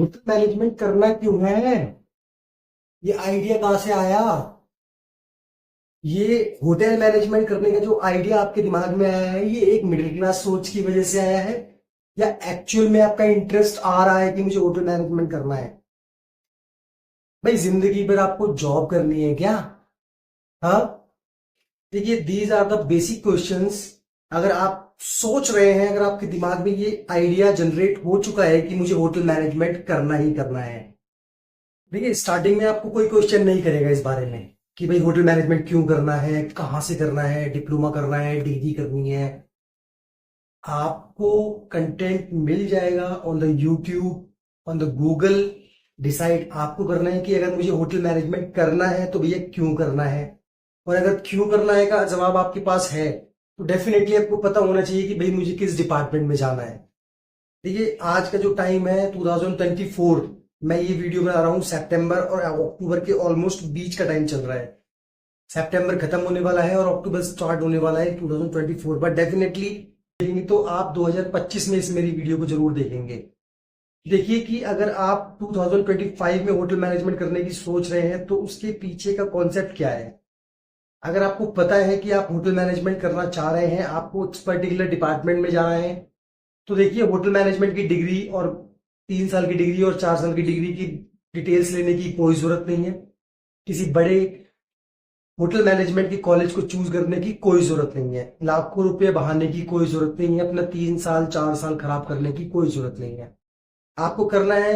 Hotel management करना क्यों है? ये आइडिया कहाँ से आया? ये होटल मैनेजमेंट करने का जो आइडिया आपके दिमाग में आया है, ये एक मिडिल क्लास सोच की वजह से आया है या एक्चुअल में आपका इंटरेस्ट आ रहा है कि मुझे होटल मैनेजमेंट करना है? भाई जिंदगी भर आपको जॉब करनी है क्या? हाँ, देखिए, these are the basic questions. अगर आप सोच रहे हैं, अगर आपके दिमाग में ये आइडिया जनरेट हो चुका है कि मुझे होटल मैनेजमेंट करना ही करना है, देखिए स्टार्टिंग में आपको कोई क्वेश्चन नहीं करेगा इस बारे में कि भाई होटल मैनेजमेंट क्यों करना है, कहाँ से करना है, डिप्लोमा करना है, डिग्री करनी है। आपको कंटेंट मिल जाएगा on the YouTube, on the Google. Decide आपको करना है कि अगर मुझे होटल मैनेजमेंट करना है तो भैया क्यों करना है। और अगर क्यों करना है का जवाब आपके पास है तो डेफिनेटली आपको पता होना चाहिए कि भाई मुझे किस डिपार्टमेंट में जाना है। देखिए, आज का जो टाइम है 2024, मैं ये वीडियो बना रहा हूँ सितंबर और अक्टूबर के ऑलमोस्ट बीच का टाइम चल रहा है। सितंबर खत्म होने वाला है और अक्टूबर स्टार्ट होने वाला है 2024, बट डेफिनेटली देखेंगे तो आप 2025 में इस मेरी वीडियो को जरूर देखेंगे। देखिए कि अगर आप 2025 में होटल मैनेजमेंट करने की सोच रहे हैं तो उसके पीछे का कॉन्सेप्ट क्या है। अगर आपको पता है कि आप होटल मैनेजमेंट करना चाह रहे हैं, आपको इस पर्टिकुलर डिपार्टमेंट में जाना है, तो देखिए होटल मैनेजमेंट की डिग्री और 3 साल की डिग्री और 4 साल की डिग्री की डिटेल्स लेने की कोई जरूरत नहीं है। किसी बड़े होटल मैनेजमेंट की कॉलेज को चूज करने की कोई जरूरत नहीं है। लाखों रुपए बहाने की कोई जरूरत नहीं है। अपना 3 साल 4 साल खराब करने की कोई जरूरत नहीं है। आपको करना है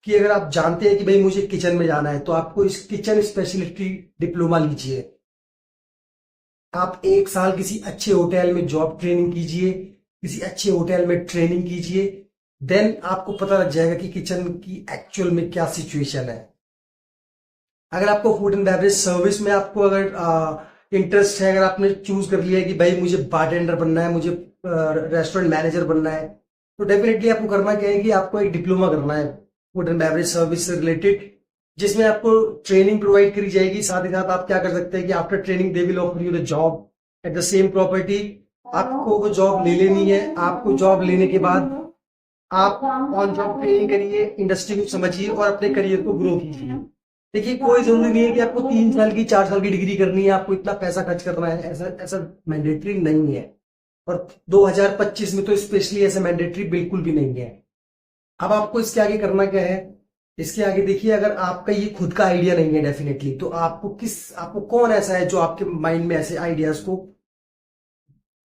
कि अगर आप जानते हैं कि भाई मुझे किचन में जाना है तो आपको इस किचन स्पेशलिटी डिप्लोमा लीजिए। आप 1 साल किसी अच्छे होटल में जॉब ट्रेनिंग कीजिए, किसी अच्छे होटल में ट्रेनिंग कीजिए। देन आपको पता लग जाएगा कि किचन की एक्चुअल में क्या सिचुएशन है। अगर आपको फूड एंड बेवरेज सर्विस में आपको अगर इंटरेस्ट है, अगर आपने चूज कर लिया है कि भाई मुझे बारटेंडर बनना है, मुझे रेस्टोरेंट मैनेजर बनना है, तो डेफिनेटली आपको करना क्या है कि आपको एक डिप्लोमा करना है फूड एंड बेवरेज सर्विस से रिलेटेड, जिसमें आपको ट्रेनिंग प्रोवाइड करी जाएगी। साथ ही साथ आप क्या कर सकते हैं कि after training they will offer you the job at the same property. आपको वो जॉब ले लेनी है। आपको जॉब लेने के बाद आप ऑन जॉब ट्रेनिंग करिए, इंडस्ट्री को समझिए और अपने करियर को ग्रो कीजिए। देखिए, कोई जरूरी नहीं है कि आपको 3 साल की 4 साल की डिग्री करनी है, आपको इतना पैसा खर्च करना है, ऐसा ऐसा मैंडेटरी नहीं है। और 2025 में तो स्पेशली ऐसा मैंडेटरी बिल्कुल भी नहीं है। अब आपको इसके आगे करना क्या है? इसके आगे देखिए, अगर आपका ये खुद का आइडिया नहीं है डेफिनेटली, तो आपको कौन ऐसा है जो आपके माइंड में ऐसे आइडियाज को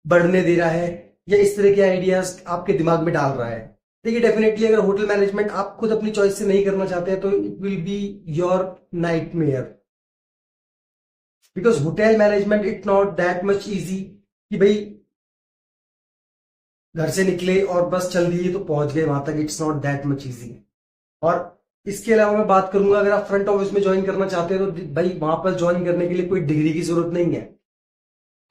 बढ़ने दे रहा है या इस तरह के आइडियाज आपके दिमाग में डाल रहा है। देखिए, डेफिनेटली अगर होटल मैनेजमेंट आप खुद अपनी चॉइस से नहीं करना चाहते हैं तो it will be your nightmare, because hotel management it not that much easy कि भाई घर से निकले और बस चल दिए तो पहुंच गए वहां तक। It's not that much easy. और इसके अलावा मैं बात करूंगा, अगर आप फ्रंट ऑफिस में ज्वाइन करना चाहते हैं तो भाई वहां पर ज्वाइन करने के लिए कोई डिग्री की जरूरत नहीं है।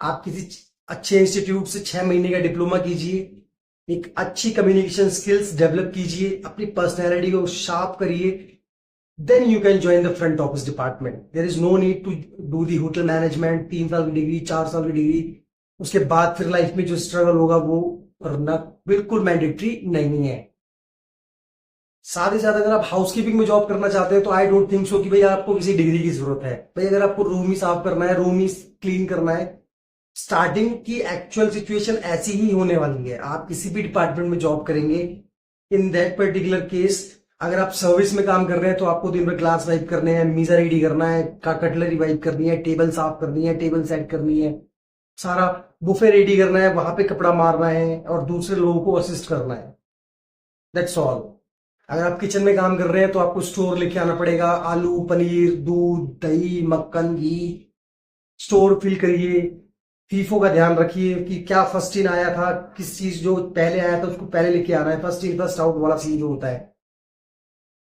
आप किसी अच्छे इंस्टीट्यूट से 6 महीने का डिप्लोमा कीजिए, एक अच्छी कम्युनिकेशन स्किल्स डेवलप कीजिए, अपनी पर्सनैलिटी को शार्प करिए, then you can join the front office department. There is no need to do the hotel management 3 साल की डिग्री, 4 साल की डिग्री। उसके बाद फिर लाइफ में जो स्ट्रगल होगा वो करना बिल्कुल मैंडेटरी नहीं है। साथ ही साथ अगर आप हाउसकीपिंग में जॉब करना चाहते हैं तो आई डोंट थिंक सो कि भाई आपको किसी डिग्री की जरूरत है। भाई अगर आपको रूम ही साफ करना है, रूम ही क्लीन करना है, स्टार्टिंग की एक्चुअल सिचुएशन ऐसी ही होने वाली है। आप किसी भी डिपार्टमेंट में जॉब करेंगे, इन दैट पर्टिकुलर केस अगर आप सर्विस में काम कर रहे हैं तो आपको दिन भर ग्लास वाइप करने हैं, मीजा रेडी करना है, कटलरी वाइप करनी है, टेबल साफ करनी है, टेबल सेट करनी है, सारा बुफे रेडी करना है, वहां पे कपड़ा मारना है और दूसरे लोगों को असिस्ट करना है। That's all. अगर आप किचन में काम कर रहे हैं तो आपको स्टोर लेके आना पड़ेगा, आलू, पनीर, दूध, दही, मक्खन, घी। स्टोर फिल करिए, फीफो का ध्यान रखिए कि क्या फर्स्ट इन आया था, किस चीज जो पहले आया था उसको पहले लेके आना है, फर्स्ट इन फर्स्ट आउट वाला सीन जो होता है।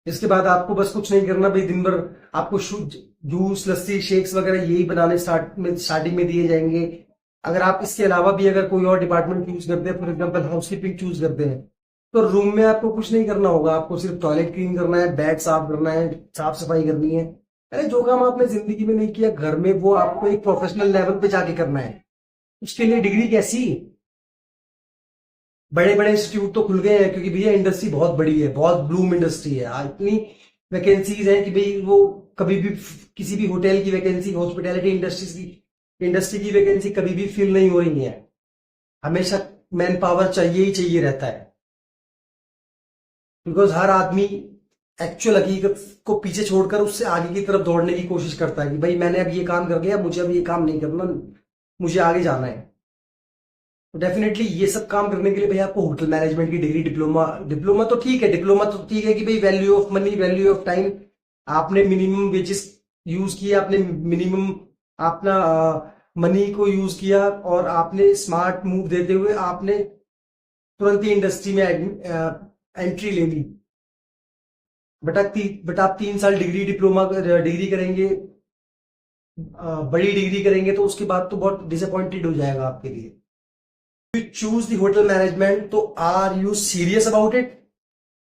इसके बाद आपको बस कुछ नहीं करना भाई, दिन भर आपको जूस, लस्सी, शेक्स वगैरह यही बनाने स्टार्टिंग में दिए जाएंगे। अगर आप इसके अलावा भी अगर कोई और डिपार्टमेंट चूज करते हैं, फॉर एग्जाम्पल हाउसकीपिंग चूज करते हैं, तो रूम में आपको कुछ नहीं करना होगा। आपको सिर्फ टॉयलेट क्लीन करना है, बेड साफ करना है, साफ सफाई करनी है। अरे जो काम आपने जिंदगी में नहीं किया घर में, वो आपको एक प्रोफेशनल लेवल पे जाके करना है। उसके लिए डिग्री कैसी? बड़े बड़े इंस्टीट्यूट तो खुल गए हैं, क्योंकि भैया इंडस्ट्री बहुत बड़ी है, बहुत ब्लूम इंडस्ट्री है। इतनी वैकेंसीज है कि भाई वो कभी भी किसी भी होटल की वैकेंसी, हॉस्पिटैलिटी इंडस्ट्री की वैकेंसी कभी भी फिल नहीं हो रही है। हमेशा मैन पावर चाहिए ही चाहिए रहता है, बिकॉज हर आदमी एक्चुअल हकीकत को पीछे छोड़कर उससे आगे की तरफ दौड़ने की कोशिश करता है कि भाई मैंने अब ये काम कर लिया, मुझे अब ये काम नहीं करना, मुझे आगे जाना है। तो डेफिनेटली ये सब काम करने के लिए भाई आपको होटल मैनेजमेंट की डिग्री, डिप्लोमा डिप्लोमा तो ठीक है, डिप्लोमा तो ठीक है कि भाई value of money, value of time, आपने मिनिमम वेजेस यूज किया, आपने मिनिमम अपना मनी को यूज किया, और आपने स्मार्ट मूव देते हुए आपने तुरंत ही इंडस्ट्री में एंट्री ले ली। बट आप 3 साल डिग्री करेंगे, बड़ी डिग्री करेंगे, तो उसके बाद तो बहुत डिसअपॉइंटेड हो जाएगा आपके लिए। You choose the hotel management, तो are you serious about it?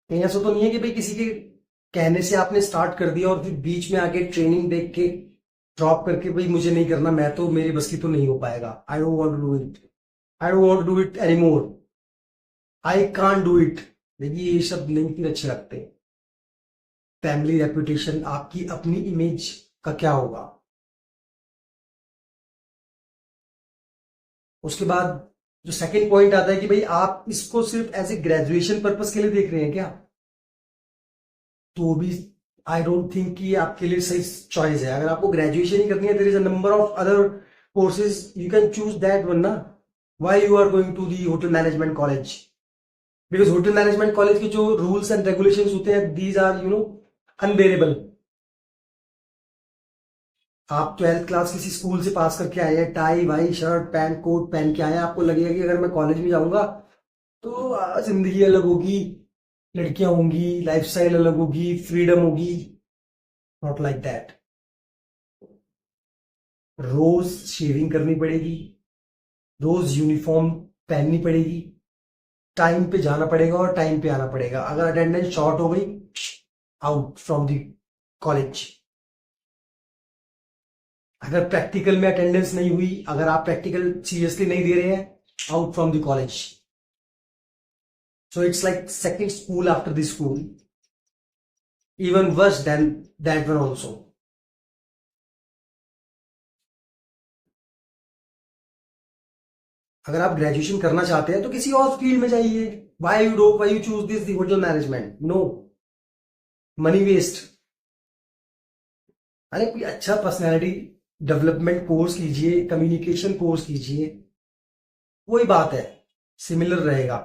कहीं ऐसा तो नहीं है कि भाई किसी के कहने से आपने स्टार्ट कर दिया और फिर बीच में आके ट्रेनिंग देख के ड्रॉप करके भाई मुझे नहीं करना, मैं तो, मेरी बस की तो नहीं हो पाएगा, I don't want to do it, I don't want to do it any more, I can't do it. देखिए ये शब्द नहीं फिर अच्छे लगते। फैमिली रेपुटेशन, आपकी अपनी इमेज का क्या होगा? उसके बाद जो सेकंड पॉइंट आता है कि भाई आप इसको सिर्फ एज ए ग्रेजुएशन पर्पस के लिए देख रहे हैं क्या, तो भी आई डोंट थिंक कि आपके लिए सही चॉइस है। अगर आपको ग्रेजुएशन ही करनी है, there is a number of other courses, you can choose that one ना। Why you are going to the hotel management college? Because hotel management college के जो रूल्स एंड रेगुलेशंस होते हैं, दीज आर अनबेरेबल। आप 12th class किसी school से पास करके आए हैं, टाई वाई शर्ट पैंट कोट पहन के आए हैं, आपको लगेगा कि अगर मैं कॉलेज में जाऊंगा तो जिंदगी अलग होगी, लड़कियां होंगी, लाइफस्टाइल अलग होगी, फ्रीडम होगी। Not like that. रोज शेविंग करनी पड़ेगी, रोज यूनिफॉर्म पहननी पड़ेगी, टाइम पे जाना पड़ेगा और टाइम पे आना पड़ेगा। अगर अटेंडेंस शॉर्ट हो गई, आउट फ्रॉम द कॉलेज। अगर प्रैक्टिकल में अटेंडेंस नहीं हुई, अगर आप प्रैक्टिकल सीरियसली नहीं दे रहे हैं, out from the college. So it's like second school after the school, even worse than that one also. अगर आप ग्रेजुएशन करना चाहते हैं तो किसी और फील्ड में जाइए। Why you choose this the hotel management? No, money waste. अरे कोई अच्छा पर्सनैलिटी डेवलपमेंट कोर्स कीजिए, कम्युनिकेशन कोर्स कीजिए, वही बात है, सिमिलर रहेगा।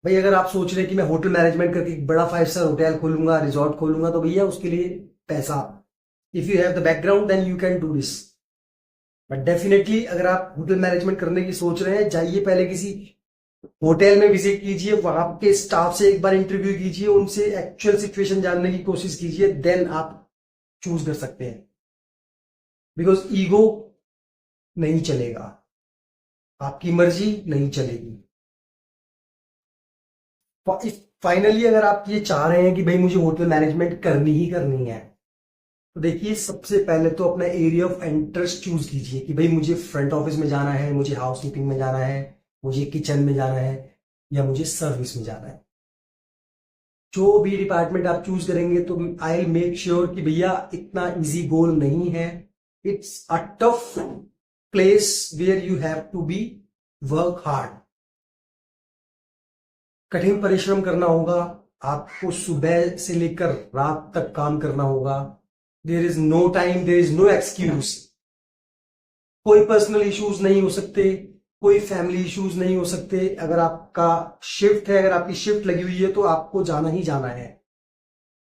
भाई अगर आप सोच रहे हैं कि मैं होटल मैनेजमेंट करके एक बड़ा 5 स्टार होटल खोलूंगा, रिजॉर्ट खोलूंगा, तो भैया उसके लिए पैसा, if you have the background then you can do this. But definitely अगर आप होटल मैनेजमेंट करने की सोच रहे हैं, जाइए पहले किसी होटल में विजिट कीजिए, वहां के स्टाफ से एक बार इंटरव्यू कीजिए, उनसे एक्चुअल सिचुएशन जानने की कोशिश कीजिए, देन आप चूज कर सकते हैं। बिकॉज ईगो नहीं चलेगा, आपकी मर्जी नहीं चलेगी। फाइनली अगर आप ये चाह रहे हैं कि भाई मुझे होटल मैनेजमेंट करनी ही करनी है, तो देखिए सबसे पहले तो अपना एरिया ऑफ इंटरेस्ट चूज कीजिए कि भाई मुझे फ्रंट ऑफिस में जाना है, मुझे हाउस कीपिंग में जाना है, मुझे किचन में जाना है, या मुझे सर्विस में जाना है। जो भी डिपार्टमेंट आप चूज करेंगे, तो आई विल मेक श्योर कि भैया इतना इजी गोल नहीं है, it's a tough place where you have to be work hard. कठिन परिश्रम करना होगा, आपको सुबह से लेकर रात तक काम करना होगा। There is no time, there is no excuse. कोई पर्सनल इश्यूज नहीं हो सकते, कोई फैमिली इश्यूज नहीं हो सकते। अगर आपका शिफ्ट है, अगर आपकी शिफ्ट लगी हुई है, तो आपको जाना ही जाना है।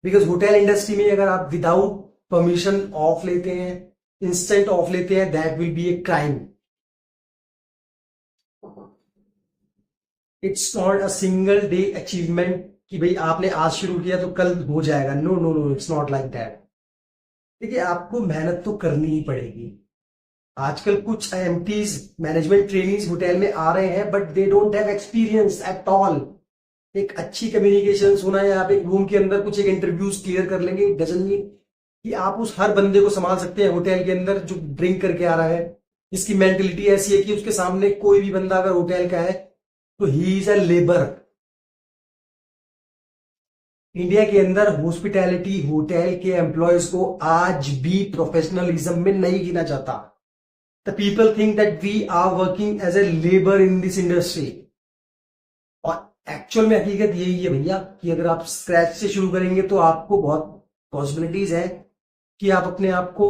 बिकॉज होटल इंडस्ट्री में अगर आप विदाउट परमिशन ऑफ लेते हैं, इंस्टेंट ऑफ लेते हैं, that will be a crime. It's not a single day achievement कि भाई आपने आज शुरू किया तो कल हो जाएगा। No no no, it's not like that. देखिए आपको मेहनत तो करनी ही पड़ेगी। आजकल कुछ एमटीज, मैनेजमेंट ट्रेनिंग्स होटल में आ रहे हैं, but they don't have experience at all. एक अच्छी कम्युनिकेशन होना है, आप एक रूम के अंदर कुछ एक इंटरव्यूज क्लियर कर लेंगे, डजंट मीन कि आप उस हर बंदे को संभाल सकते हैं होटल के अंदर जो ड्रिंक करके आ रहा है। जिसकी मेंटेलिटी ऐसी है कि उसके सामने कोई भी बंदा अगर होटल का है तो he is a labour. India के अंदर हॉस्पिटैलिटी होटल के एम्प्लॉयज को आज भी प्रोफेशनलिज्म में नहीं गिना जाता। The people think that we are working as a labour in this industry. और एक्चुअल में हकीकत यही है भैया कि अगर आप स्क्रैच से शुरू करेंगे तो आपको बहुत पॉसिबिलिटीज है कि आप अपने आप को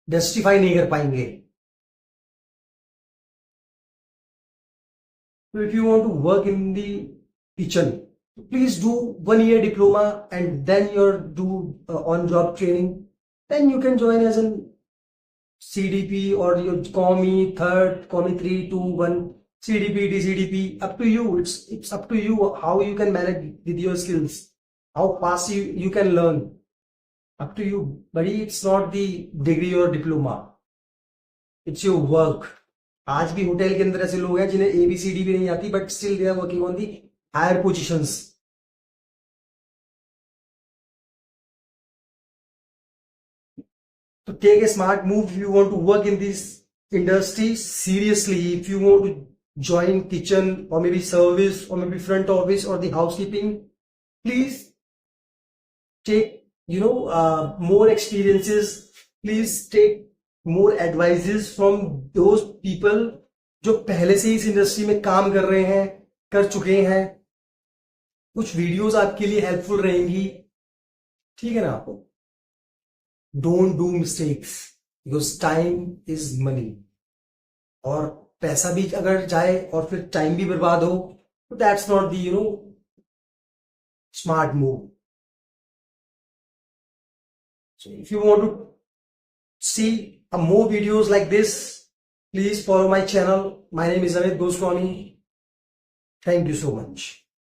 जस्टिफाई नहीं कर पाएंगे। So if you want to work in the kitchen, please do 1 year diploma and then your do on-job training. Then you can join as an CDP or your COMI third, COMI 3, 2, 1, CDP, DCDP. Up to you. It's up to you how you can manage with your skills, how fast you can learn. Up to you. But it's not the degree or diploma. It's your work. आज भी hotel के अंदर ऐसे लोग हैं जिन्हें ABCD भी नहीं आती but still they are working on the higher positions. तो take a smart move if you want to work in this industry seriously. If you want to join kitchen or maybe service or maybe front office or the housekeeping, please take more experiences. Please take more advices from those people जो पहले से इस industry में काम कर रहे हैं, कर चुके हैं। कुछ वीडियोस आपके लिए हेल्पफुल रहेंगी, ठीक है ना। Don't do mistakes because time is money. और पैसा भी अगर जाए और फिर टाइम भी बर्बाद हो तो that's not the smart move. So if you want to see more videos like this, please follow my channel. My name is Amit Goswami. Thank you so much.